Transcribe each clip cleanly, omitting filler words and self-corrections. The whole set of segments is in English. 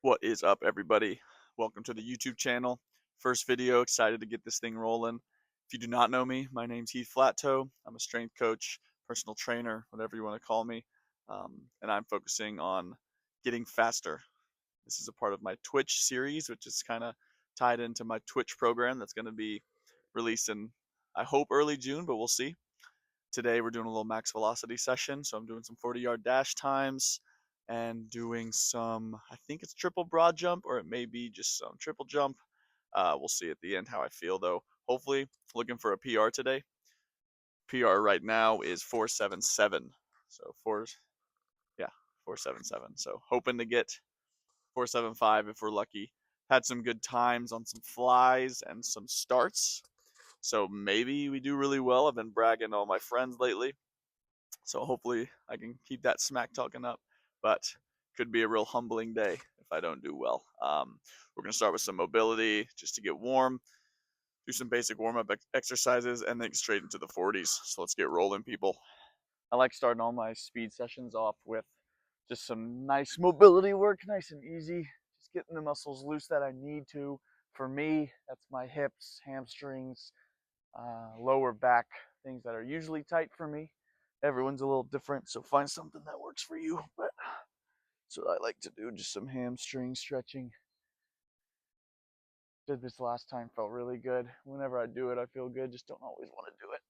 What is up, everybody? Welcome to the YouTube channel. First video, excited to get this thing rolling. If you do not know me, my name's Heath Flattoe. I'm a strength coach, personal trainer, whatever you want to call me. And I'm focusing on getting faster. This is a part of my Twitch series, which is kind of tied into my Twitch program that's going to be released in, I hope, early June, but we'll see. Today we're doing a little max velocity session, so I'm doing some 40-yard dash times and doing some, I think it's triple broad jump, or it may be just some triple jump. We'll see at the end how I feel, though. Hopefully, looking for a PR today. PR right now is 477. So 477. So hoping to get 475 if we're lucky. Had some good times on some flies and some starts. So maybe we do really well. I've been bragging to all my friends lately. So hopefully I can keep that smack talking up, but could be a real humbling day if I don't do well. We're going to start with some mobility just to get warm, do some basic warm-up exercises, and then get straight into the 40s. So let's get rolling, people. I like starting all my speed sessions off with just some nice mobility work, nice and easy, just getting the muscles loose that I need to. For me, that's my hips, hamstrings, lower back, things that are usually tight for me. Everyone's a little different, so find something that works for you. But that's what I like to do, just some hamstring stretching. Did this last time, felt really good. Whenever I do it, I feel good, just don't always want to do it.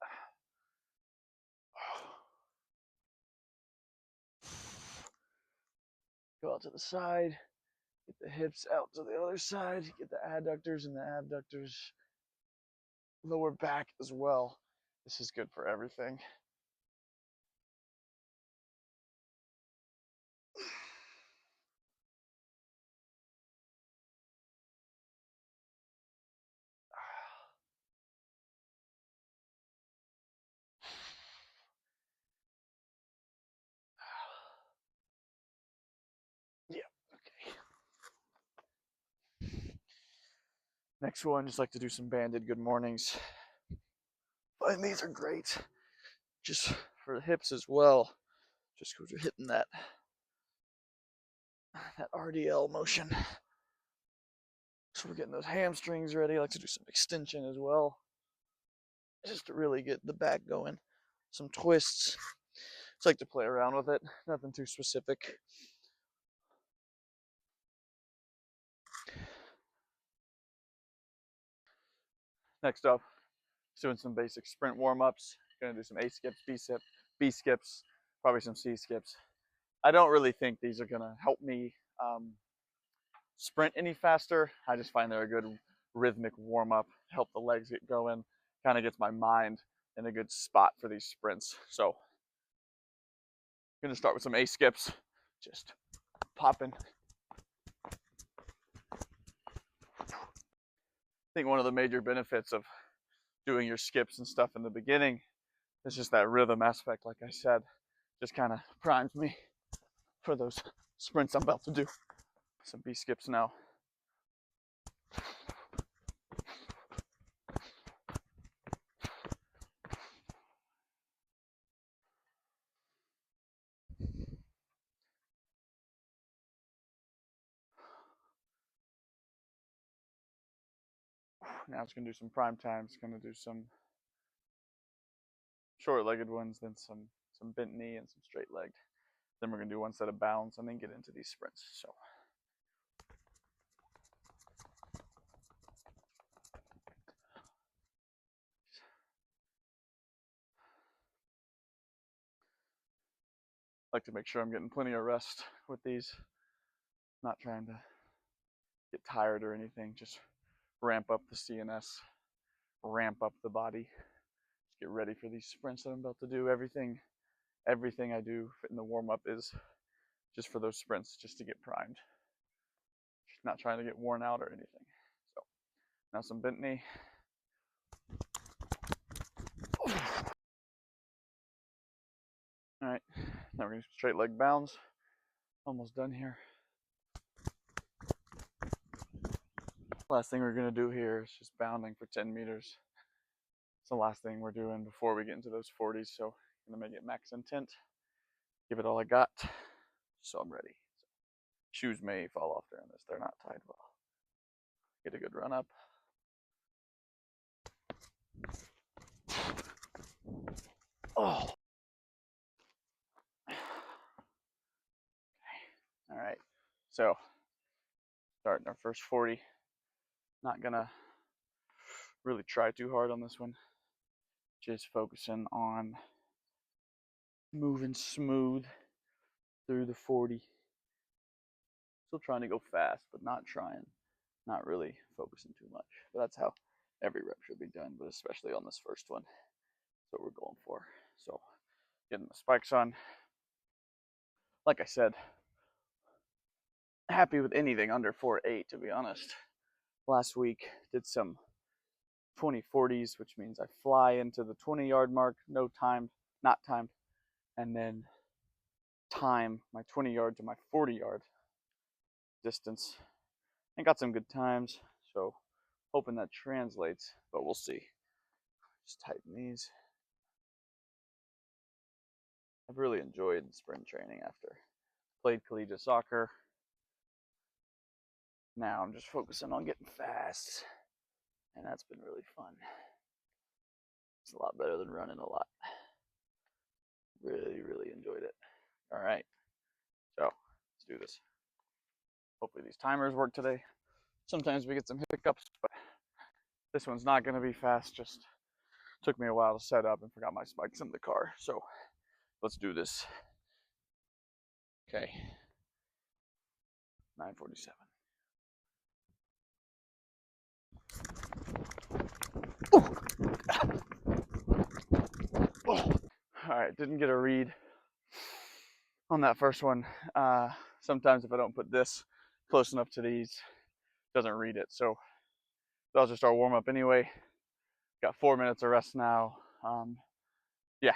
Go out to the side, get the hips out to the other side, get the adductors and the abductors, lower back as well. This is good for everything. Yeah, okay. Next one, just like to do some banded good mornings. And these are great, just for the hips as well. Just because you're hitting that RDL motion. So we're getting those hamstrings ready. I like to do some extension as well, just to really get the back going. Some twists. Just like to play around with it. Nothing too specific. Next up, doing some basic sprint warm-ups. Gonna do some A skips, B skips, probably some C skips. I don't really think these are gonna help me sprint any faster. I just find they're a good rhythmic warm-up, help the legs get going, kind of gets my mind in a good spot for these sprints. So I'm gonna start with some A skips, just popping. I think one of the major benefits of doing your skips and stuff in the beginning is just that rhythm aspect, like I said, just kind of primes me for those sprints I'm about to do. Some B skips now. Now it's gonna do some prime times, gonna do some short-legged ones, then some bent knee and some straight-legged. Then we're gonna do one set of bounds and then get into these sprints. So I like to make sure I'm getting plenty of rest with these. Not trying to get tired or anything, just ramp up the CNS, ramp up the body, just get ready for these sprints that I'm about to do. Everything I do in the warm-up is just for those sprints, just to get primed. Not trying to get worn out or anything. So now some bent knee. All right, now we're gonna do straight leg bounds. Almost done here. Last thing we're gonna do here is just bounding for 10 meters. It's the last thing we're doing before we get into those 40s. So I'm gonna make it max intent, give it all I got, so I'm ready. Shoes may fall off during this. They're not tied well. Get a good run up. Oh. All right. So, starting our first 40. Not gonna really try too hard on this one. Just focusing on moving smooth through the 40. Still trying to go fast, but not really focusing too much. But that's how every rep should be done, but especially on this first one. That's what we're going for. So, getting the spikes on. Like I said, happy with anything under 4.8, to be honest. Last week, did some 20/40s, which means I fly into the 20-yard mark, no timed, not timed, and then time my 20-yard to my 40-yard distance, and got some good times. So hoping that translates, but we'll see. Just tighten these. I've really enjoyed spring training after played collegiate soccer. Now I'm just focusing on getting fast, and that's been really fun. It's a lot better than running a lot. Really, really enjoyed it. All right, so let's do this. Hopefully these timers work today. Sometimes we get some hiccups, but this one's not going to be fast. Just took me a while to set up and forgot my spikes in the car. So let's do this. Okay. 9:47. All right, didn't get a read on that first one. Sometimes if I don't put this close enough to these, it doesn't read it. So that was just our warm up anyway. Got 4 minutes of rest now. Yeah,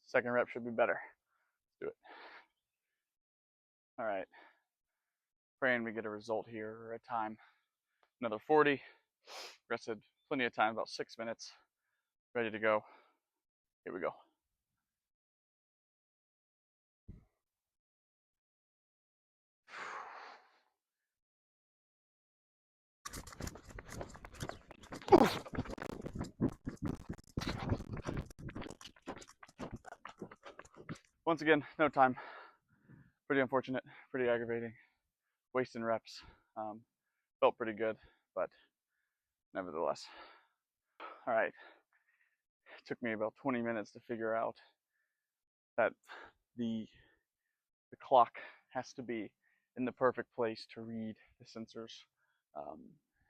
second rep should be better. Let's do it. All right, praying we get a result here or a time. Another 40. Rested plenty of time, about 6 minutes. Ready to go. Here we go. Once again, no time. Pretty unfortunate, pretty aggravating. Wasting reps. Felt pretty good, but nevertheless. All right. It took me about 20 minutes to figure out that the clock has to be in the perfect place to read the sensors.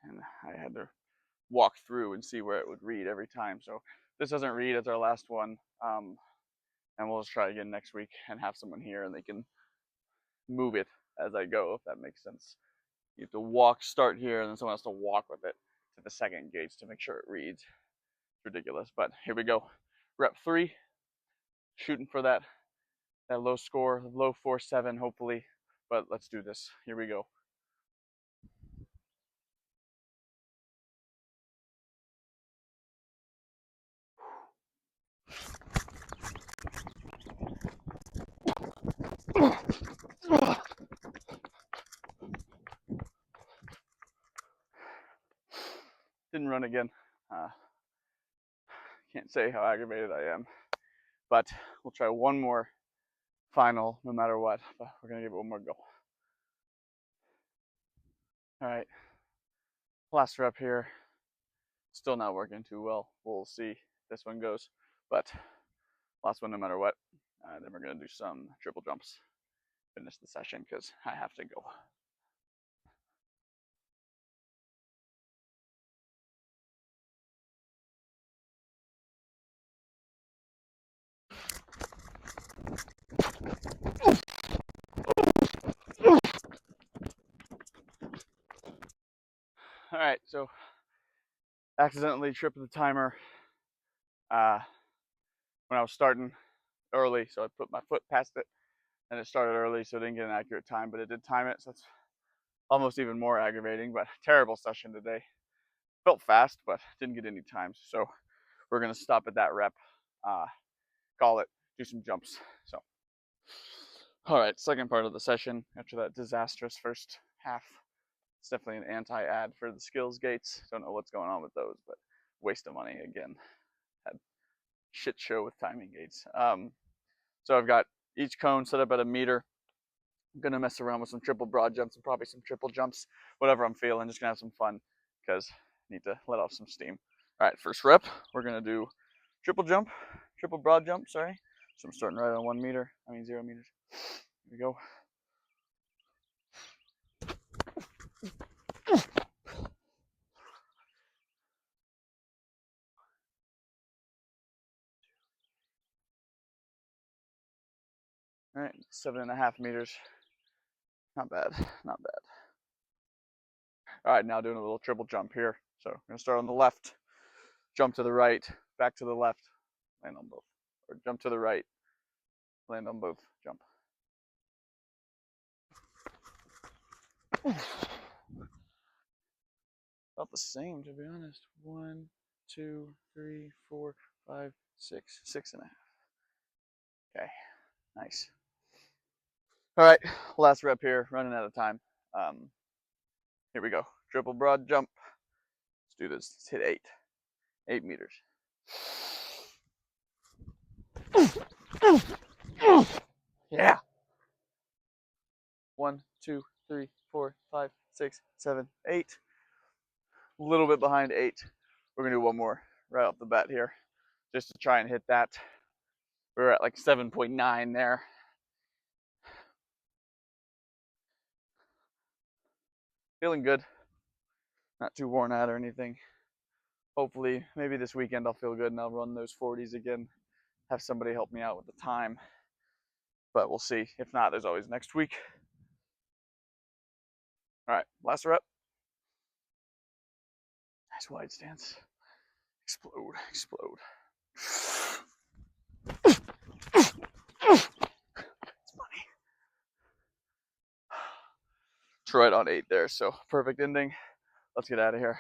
And I had to walk through and see where it would read every time. So this doesn't read as our last one. And we'll just try again next week and have someone here and they can move it as I go, if that makes sense. You have to start here, and then someone has to walk with it to the second gauge to make sure it reads. It's ridiculous, but here we go. Rep 3, shooting for that low score, low 4.7 hopefully, but let's do this. Here we go. Didn't run again. Can't say how aggravated I am, but we'll try one more final no matter what, but we're gonna give it one more go. All right, last rep here. Still not working too well. We'll see if this one goes, but last one no matter what. Then we're gonna do some triple jumps. Finish the session because I have to go. All right, so accidentally tripped the timer when I was starting early, so I put my foot past it and it started early, so it didn't get an accurate time, but it did time it, so it's almost even more aggravating. But terrible session today. Felt fast, but didn't get any times, so we're gonna stop at that rep, call it, do some jumps. So All right, second part of the session after that disastrous first half. It's definitely an anti-ad for the skills gates. Don't know what's going on with those, but waste of money again. Had shit show with timing gates. So I've got each cone set up at a meter. I'm gonna mess around with some triple broad jumps and probably some triple jumps, whatever I'm feeling. Just gonna have some fun because I need to let off some steam. All right, first rep, we're gonna do triple broad jump, sorry. So I'm starting right on 1 meter, 0 meters. Here we go. All right, 7.5 meters. Not bad, not bad. All right, now doing a little triple jump here. So I'm gonna start on the left, jump to the right, back to the left, land on both. Or jump to the right, land on both, jump. About the same, to be honest. 1, 2, 3, 4, 5, 6, 6.5. Okay, nice. All right, last rep here, running out of time. Here we go. Triple broad jump. Let's do this. Let's hit 8 meters. Yeah. 1, 2, 3, 4, 5, 6, 7, 8. A little bit behind 8. We're gonna do one more right off the bat here, just to try and hit that. We're at like 7.9 there. Feeling good. Not too worn out or anything. Hopefully, maybe this weekend I'll feel good and I'll run those 40s again. Have somebody help me out with the time. But we'll see. If not, there's always next week. All right, last rep. Nice wide stance. Explode, explode. It's funny. It's right on 8 there, so perfect ending. Let's get out of here.